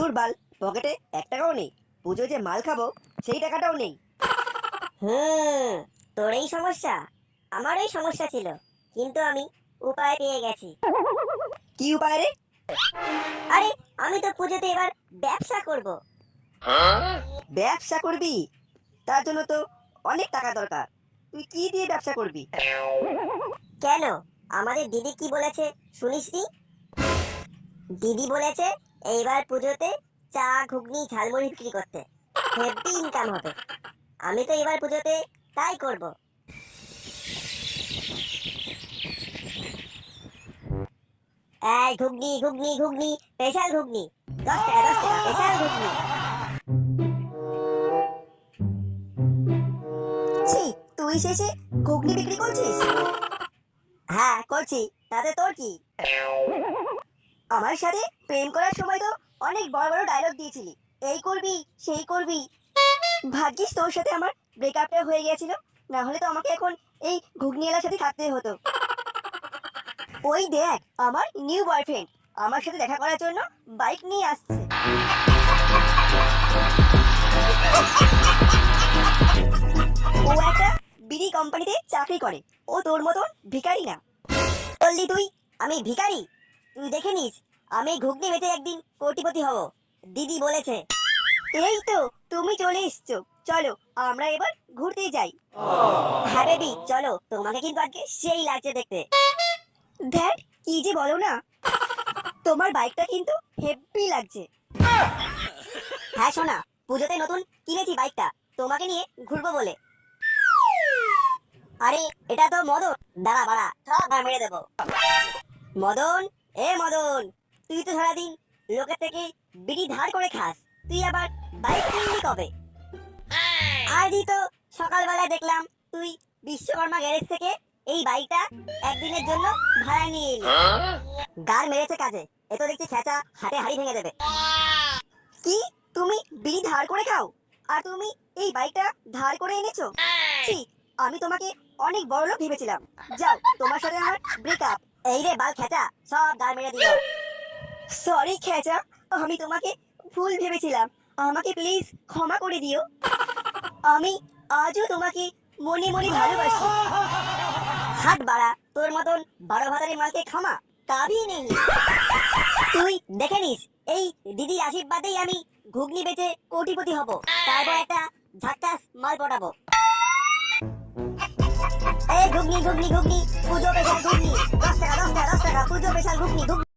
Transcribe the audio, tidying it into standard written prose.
দূর বাল, পকেটে 1 টাকাও নেই। পুজো যে মাল খাবো সেই টাকাটাও নেই। তোর এই সমস্যা, আমার এই সমস্যা ছিল, কিন্তু আমি উপায় পেয়ে গেছি। কি উপায় রে? আরে আমি তো পুজোতে এবার ব্যবসা করব। ব্যবসা করবি? তার জন্য তো অনেক টাকা দরকার। তুই কি দিয়ে ব্যবসা করবি? কেন, আমাদের দিদি কি বলেছে শুনিসনি? দিদি বলেছে এইবার পুজোতে চা ঘুগনি ঝালমুড়ি বিক্রি করতে হেভি ইনকাম হবে। আমি তো এবার পুজোতে তাই করব। এই ঘুগনি ঘুগনি ঘুগনি, স্পেশাল ঘুগনি, 10 টাকা 10 টাকা স্পেশাল ঘুগনি। ছি, তুই শেষে ঘুগনি বিক্রি করছিস? হ্যাঁ করছি, তাতে তোর কি? আমার সাথে প্রেম করার সময় তো অনেক বড় বড় ডায়লগ দিয়েছিলি, এই করবি সেই করবি। ভাগ্যিস তোর সাথে আমার ব্রেকআপটা হয়ে গিয়েছিল, না হলে তো আমাকে এখন এই ঘুগনিওয়ালার সাথে থাকতে হতো। ওই দেখ, আমার নিউ বয়ফ্রেন্ড আমার সাথে দেখা করার জন্য বাইক নিয়ে আসছে। ও একটা বিড়ি কোম্পানিতে চাকরি করে। ও তোর মতন ভিখারি না। বললি তুই আমি ভিখারি? তুই দেখে নিস, আমি ঘুগনি বেচে একদিন কোটিপতি হব, দিদি বলেছে। এই তো তুমি চলে এসছো, চলো আমরা এবার ঘুরতে যাই। হ্যাঁ বেবি চলো, তোমাকে কিন্তু আজকে সেই লাগছে দেখতে। ধ্যাট, কি যে বলো না, তোমার বাইকটা কিন্তু হেভি লাগছে। হ্যাঁ শোনা, পুজোতে নতুন কিনেছি বাইকটা, তোমাকে নিয়ে ঘুরবো বলে। আরে এটা তো মদন, দাঁড়া বাড়া সব আর মেরে দেবো। মদন, এ মদন, তুই তো সারাদিন লোকের থেকে বিড়ি ধার করে খাস, তুই আবার বাইক কিনবি কবে? আজই তো সকালবেলা দেখলাম তুই বিশ্বকর্মা গ্যারেজ থেকে এই বাইকটা একদিনের জন্য ভাড়া নিয়ে এলি। গার মেরেছে কাজে, এ তো দেখছি খেচা হাটে হাড়ি ভেঙে দেবে। কি, তুমি বিড়ি ধার করে খাও আর তুমি এই বাইকটা ধার করে এনেছো? ছি, আমি তোমাকে অনেক বড় লোক ভেবেছিলাম। যাও, তোমার সাথে আমার ব্রেকআপ। এই রে বাল খেচা, সব গার মেরে দিল। সরি খেচা, আমি তোমাকে ভুল ভেবেছিলাম। আমাকে প্লিজ ক্ষমা করে দিও। আমি আজও তোমাকে মনে মনে ভালোবাসি। হাট বাড়া, তোর মতন 12 ভাতারি মালকে ক্ষমা কাবি নেই। তুই দেখে নিস, এই দিদির আশীর্বাদেই আমি ঘুগনি বেচে কোটিপতি হব, তারপর একটা ঝাক্কাস মাল পটাবো। এই ঘুগনি ঘুগনি ঘুগনি, পুজো স্পেশাল ঘুগনি, 10 টাকা 10 টাকা 10 টাকা পুজো স্পেশাল ঘুগনি ঘুগনি।